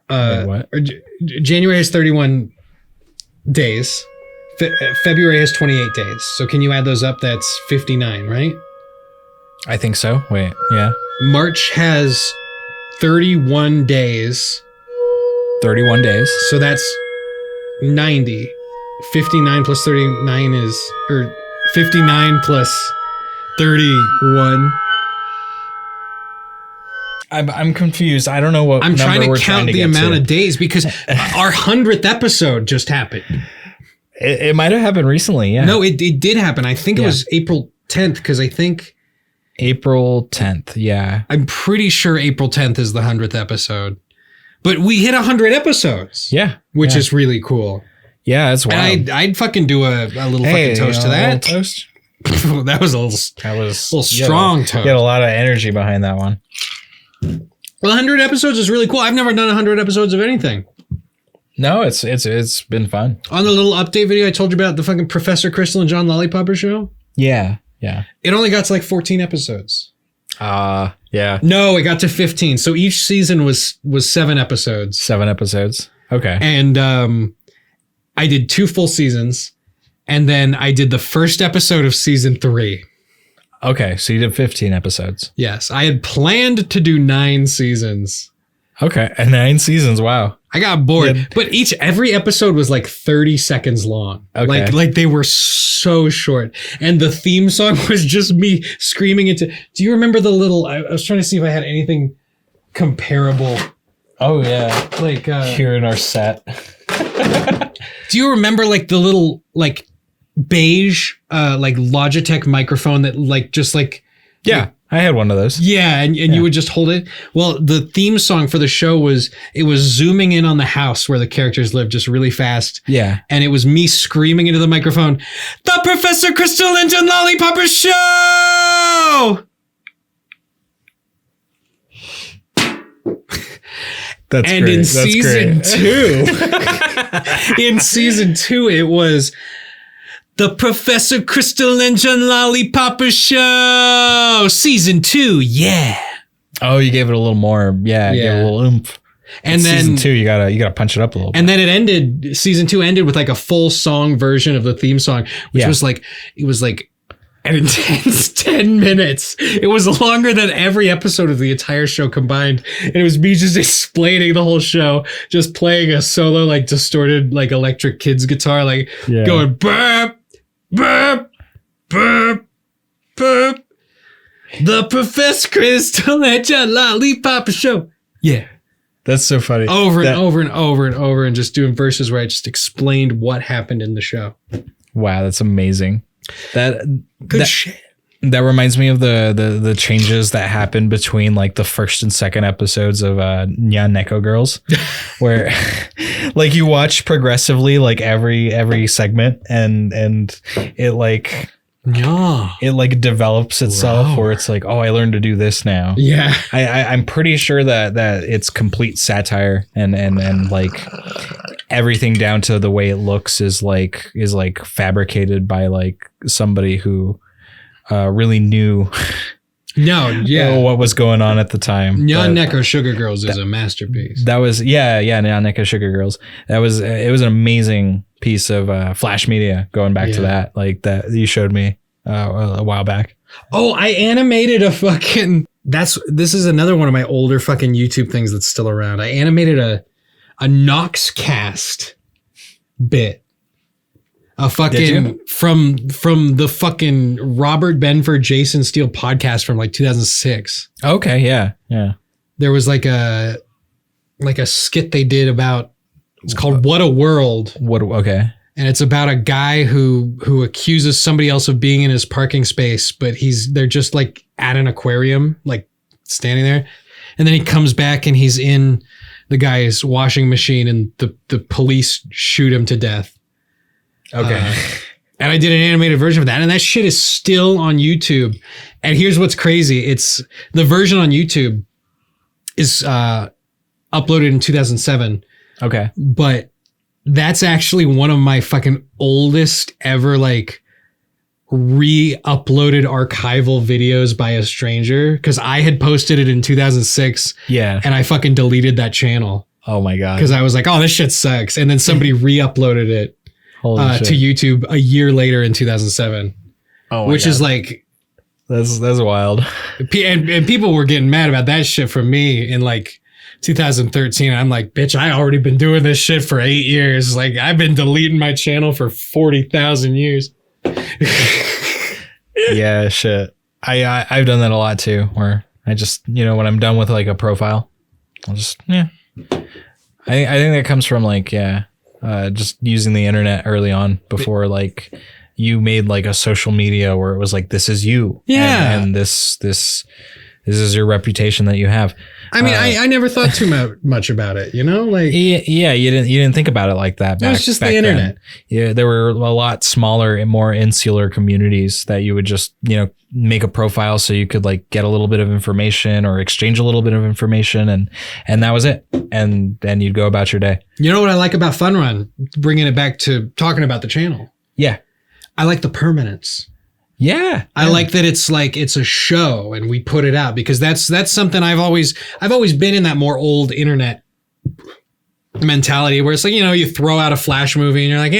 What? January has 31 days. February has 28 days. So can you add those up? That's 59, right? I think so. Wait, yeah. March has 31 days. 31 days. So that's 90. 59 plus 39 is, or 59 plus 31. I'm confused. I don't know what I'm trying to count the amount of days because our 100th episode just happened. It might have happened recently. Yeah. No, it did happen. I think it was April 10th because I think April 10th. Yeah. I'm pretty sure April 10th is the 100th episode. But we hit 100 episodes. Yeah. Which is really cool. Yeah, that's wild. And I'd fucking do a little fucking toast to that. Toast? That was a little strong toast. You had a lot of energy behind that one. Well, 100 episodes is really cool. I've never done 100 episodes of anything. No, it's been fun. On the little update video I told you about, the fucking Professor Crystal and John Lollipopper show. Yeah, yeah. It only got to like 14 episodes. Yeah. No, it got to 15. So each season was 7 episodes. 7 episodes. Okay. And I did 2 full seasons, and then I did the first episode of season 3. Okay, so you did 15 episodes. Yes, I had planned to do 9 seasons. Okay, and 9 seasons. Wow. I got bored, but every episode was like 30 seconds long. Okay. Like they were so short. And the theme song was just me screaming into. Do you remember the little? I was trying to see if I had anything comparable. Oh yeah, like here in our set. Do you remember like the little like beige like Logitech microphone that like just like I had one of those. Yeah, and you would just hold it. Well, the theme song for the show was zooming in on the house where the characters live just really fast. Yeah. And it was me screaming into the microphone, "The Professor Crystal and John Lollipopper Show!" That's and great. in season 2, it was The Professor Crystal and John Lollipopper Show, season 2. Yeah. Oh, you gave it a little more. Yeah. Gave it a little oomph. And then season 2, you gotta punch it up a little bit. And then it ended. Season 2 ended with like a full song version of the theme song, which was like, it was like an intense 10 minutes. It was longer than every episode of the entire show combined. And it was me just explaining the whole show, just playing a solo, like distorted, like electric kids guitar, like going burp, burp, burp, burp. The Professor Crystal and John Lollipop Show. Yeah. That's so funny. Over and over and over and over, and just doing verses where I just explained what happened in the show. Wow, that's amazing. Good shit. That reminds me of the changes that happened between like the first and second episodes of Nyan Neko Girls, where like you watch progressively like every segment and it like it like develops itself where it's like, oh, I learned to do this now. Yeah. I'm pretty sure that it's complete satire and like everything down to the way it looks is like fabricated by like somebody who really knew what was going on at the time. Nyan Neko Sugar Girls is a masterpiece. That was Nyan Neko Sugar Girls. It was an amazing piece of flash media going back to that, like that you showed me a while back. Oh, I animated a fucking this is another one of my older fucking YouTube things that's still around. I animated a Noxcast bit. A fucking from the fucking Robert Benford, Jason Steele podcast from like 2006. Okay, yeah. There was like a skit they did about, it's called What a World. Okay. And it's about a guy who accuses somebody else of being in his parking space, but they're just like at an aquarium, like standing there. And then he comes back and he's in the guy's washing machine and the police shoot him to death. Okay. And I did an animated version of that. And that shit is still on YouTube. And here's what's crazy. It's the version on YouTube is uploaded in 2007. Okay. But that's actually one of my fucking oldest ever like re-uploaded archival videos by a stranger. Cause I had posted it in 2006. Yeah. And I fucking deleted that channel. Oh my God. Cause I was like, oh, this shit sucks. And then somebody re-uploaded it. To YouTube a year later in 2007, which is like, that's wild. And people were getting mad about that shit from me in like 2013. I'm like, bitch, I already been doing this shit for 8 years. Like I've been deleting my channel for 40,000 years. Yeah, shit. I've done that a lot too, where I just, when I'm done with like a profile, I'll just, I think that comes from like, just using the internet early on before like you made like a social media where it was like, this is you. Yeah. And this is your reputation that you have. I mean, I never thought too much about it, like yeah, you didn't think about it like that. It was just the internet. Then. Yeah. There were a lot smaller and more insular communities that you would just, make a profile so you could like get a little bit of information or exchange a little bit of information and that was it. And then you'd go about your day. You know what I like about Fun Run? Bringing it back to talking about the channel. Yeah. I like the permanence. Yeah. I like that it's like it's a show and we put it out because that's something I've always been in that more old internet mentality where it's like, you throw out a Flash movie and you're like,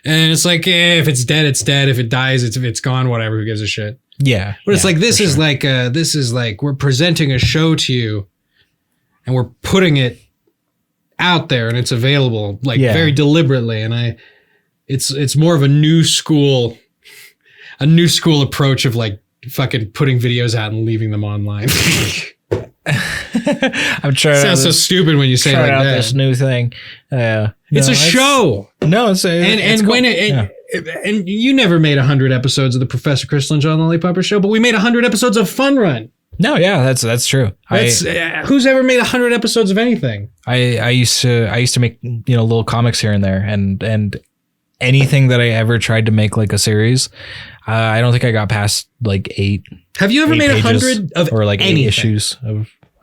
and it's like, if it's dead, it's dead. If it dies, it's gone, whatever, who gives a shit. Yeah. But it's like this is like we're presenting a show to you and we're putting it out there and it's available like very deliberately and it's more of a new school approach of like fucking putting videos out and leaving them online. I'm trying. Sounds so stupid when you say it like that. This new thing. It's a show. No, it's and you never made 100 episodes of the Professor Crystal and John Lollipopper Show, but we made 100 episodes of Fun Run. No, yeah, that's true. Who's ever made 100 episodes of anything? I used to make little comics here and there, and anything that I ever tried to make like a series, I don't think I got past like 8. Have you ever made 100 of or like anything? 8 issues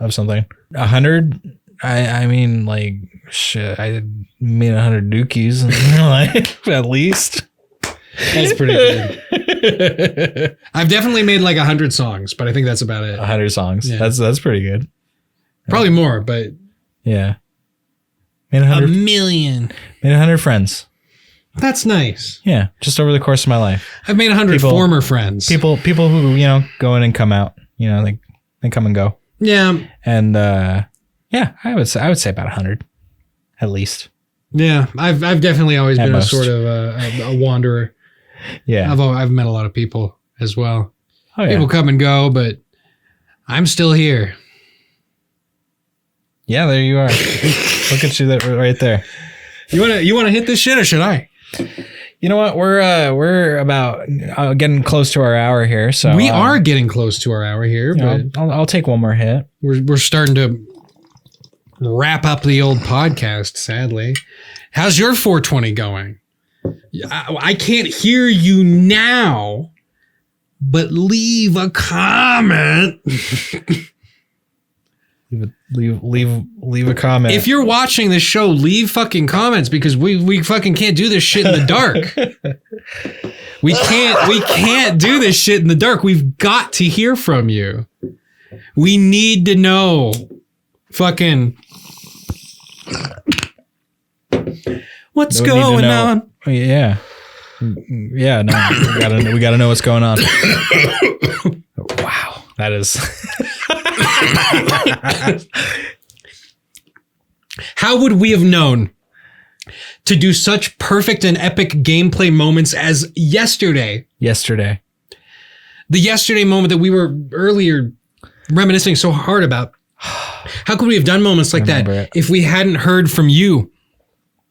of something? 100. I mean, like shit. I made 100 dookies in my life at least. That's pretty good. I've definitely made like 100 songs, but I think that's about it. 100 songs. Yeah. That's pretty good. Probably more, but Yeah. Made 100, a million. made 100 friends. That's nice. Yeah. Just over the course of my life. I've made 100 former friends. People who, go in and come out, they come and go. Yeah. And, yeah, I would say about 100 at least. Yeah. I've definitely always been most. a sort of a wanderer. Yeah. I've met a lot of people as well. Oh, yeah. People come and go, but I'm still here. Yeah, there you are. Look at you right there. You wanna hit this shit or should I? You know what? We're about getting close to our hour here. So We are getting close to our hour here, but I'll take one more hit. we're starting to wrap up the old podcast, sadly. How's your 420 going? I can't hear you now, but leave a comment. Leave a comment. If you're watching this show, leave fucking comments because we fucking can't do this shit in the dark. We can't do this shit in the dark. We've got to hear from you. We need to know. Fucking what's going on? Oh, yeah. Yeah, no. We gotta know what's going on. Wow. That is How would we have known to do such perfect and epic gameplay moments as yesterday? yesterday. The yesterday moment that we were earlier reminiscing so hard about. How could we have done moments like that if we hadn't heard from you?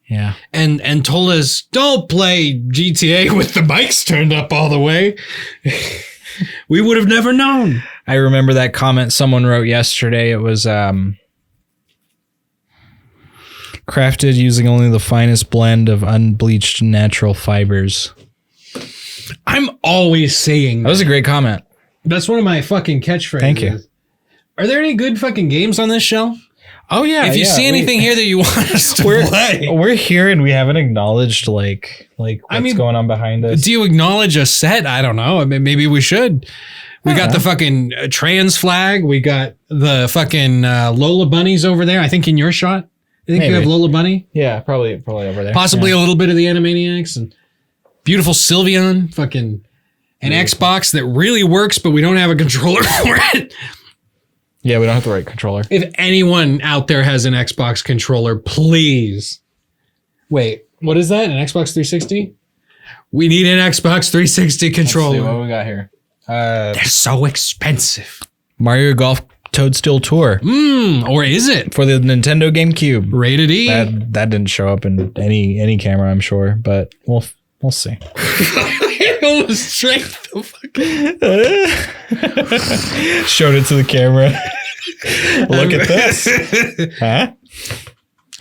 Yeah. And told us, don't play GTA with the mics turned up all the way. We would have never known. I remember that comment someone wrote yesterday. It was crafted using only the finest blend of unbleached natural fibers. I'm always saying That was a great comment. that's one of my fucking catchphrases. Thank you. Are there any good fucking games on this show? Oh yeah. If you see anything here that you want us to play, We're here and we haven't acknowledged like what's going on behind us. do you acknowledge a set? I don't know. I mean, maybe we should. We got the fucking trans flag. We got the fucking Lola bunnies over there. I think in your shot. I think you have Lola bunny. Yeah, probably over there. Possibly a little bit of the Animaniacs and beautiful Sylveon. Fucking an Xbox that really works, but we don't have a controller for it. Yeah, we don't have the right controller. If anyone out there has an Xbox controller, please. Wait, what is that? An Xbox 360? We need an Xbox 360 controller. Let's see what we got here. They're so expensive. Mario Golf Toadstool Tour Or is it? for the Nintendo GameCube. Rated E? That didn't show up in any camera, I'm sure, but we'll see. Straight the fuck. Showed it to the camera. Look at this. Huh?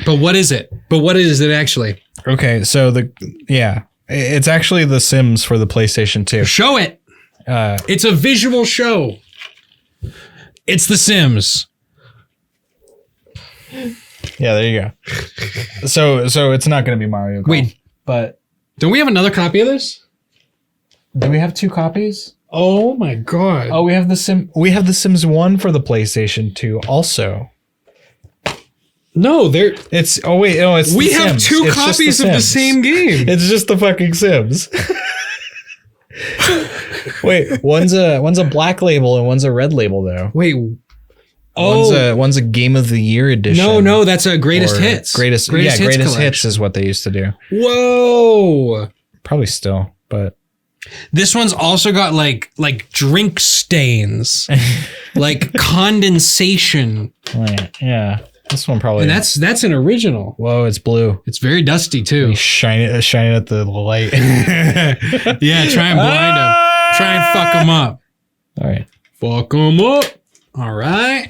But what is it? But what is it actually? Okay, so it's actually The Sims for the PlayStation 2. Show it. It's a visual show. It's The Sims. Yeah, there you go. So it's not going to be Mario Golf. Wait, but don't we have another copy of this? do we have 2 copies? Oh my god. Oh, we have the Sims 1 for the PlayStation 2 also. No, It's we The have Sims. 2 It's just copies of the same game. It's just the fucking Sims. Wait, one's a black label and one's a red label though. Wait. Oh, One's a Game of the Year edition. no, that's a greatest hits. Greatest hits is what they used to do. Whoa. Probably still, but This one's also got like drink stains, like condensation. yeah. This one probably. And that's an original. Whoa, it's blue. It's very dusty too. Shine it at the light. Yeah, try and blind him. Try and fuck him up. All right. Fuck him up. All right.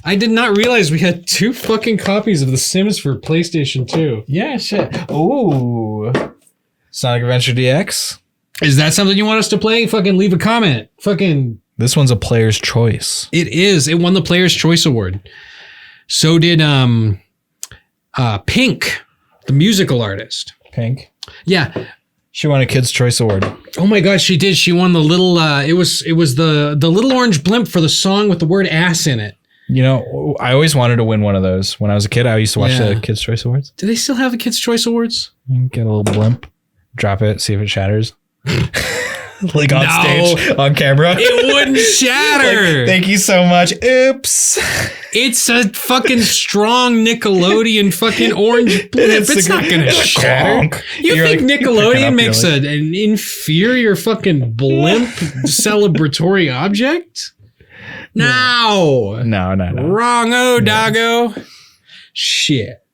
I did not realize we had 2 fucking copies of The Sims for PlayStation 2. Yeah, shit. Ooh. Sonic Adventure DX. Is that something you want us to play? Fucking leave a comment. Fucking. This one's a player's choice. It is. It won the Player's Choice Award. So did Pink, the musical artist. Pink. Yeah. She won a Kids' Choice Award. Oh my gosh, she did. She won the little. It was the little orange blimp for the song with the word ass in it. You know, I always wanted to win one of those. When I was a kid, I used to watch the Kids' Choice Awards. Do they still have the Kids' Choice Awards? You get a little blimp, drop it, see if it shatters. Like on stage, on camera. It wouldn't shatter. Thank you so much. Oops. It's a fucking strong Nickelodeon fucking orange blimp. It's not going to shatter. You think Nickelodeon makes an inferior fucking blimp celebratory object? No. No. Wrong-o, doggo. Shit.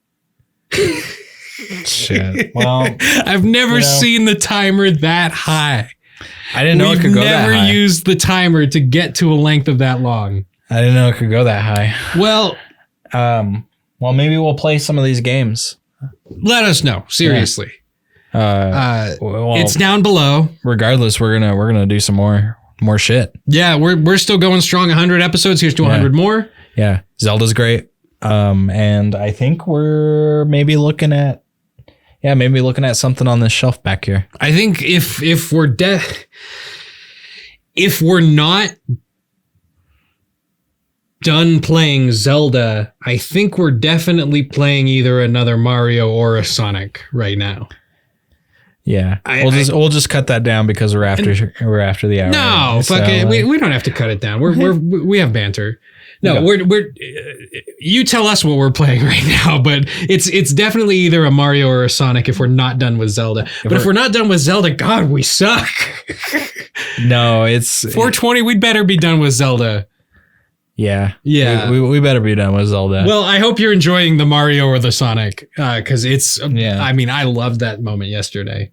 Well, I've never seen the timer that high. I didn't know it could go that high. Never used the timer to get to a length of that long. I didn't know it could go that high. Well, maybe we'll play some of these games. Let us know. Seriously. It's down below. Regardless, we're gonna do some more shit. Yeah, we're still going strong. 100 episodes. Here's to 100 more. Yeah, Zelda's great. And I think we're maybe looking at something on this shelf back here. I think if we're not done playing Zelda, I think we're definitely playing either another Mario or a Sonic right now. Yeah, we'll just cut that down because we're after the hour. No, fuck it. We don't have to cut it down. We have banter. No, we're you tell us what we're playing right now, but it's definitely either a Mario or a Sonic if we're not done with Zelda. If we're not done with Zelda, God, we suck. No, it's 420. We'd better be done with Zelda. Yeah. We better be done with Zelda. Well, I hope you're enjoying the Mario or the Sonic because it's. I mean, I loved that moment yesterday.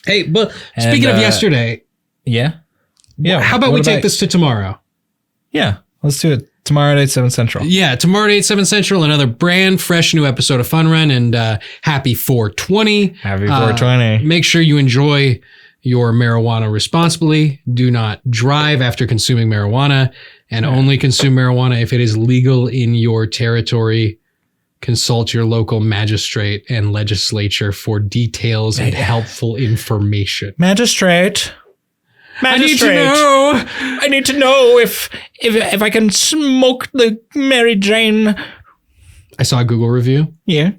Hey, but speaking of yesterday, how about we take this to tomorrow? Yeah. Let's do it tomorrow at 8, 7 Central. Yeah, tomorrow at 8, 7 Central, another brand fresh new episode of Fun Run, and happy 420. Happy 420. Make sure you enjoy your marijuana responsibly. Do not drive after consuming marijuana, and only consume marijuana if it is legal in your territory. Consult your local magistrate and legislature for details and helpful information. Magistrate. I need to know. I need to know if I can smoke the Mary Jane. I saw a Google review. Yeah.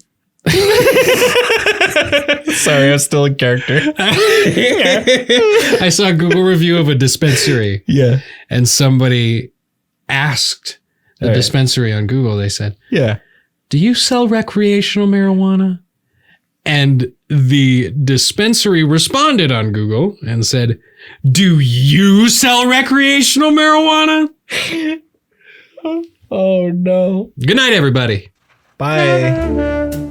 Sorry, I'm still in character. I saw a Google review of a dispensary. Yeah. And somebody asked the dispensary on Google, they said, do you sell recreational marijuana? And the dispensary responded on Google and said, do you sell recreational marijuana? Oh, no. Good night, everybody. Bye.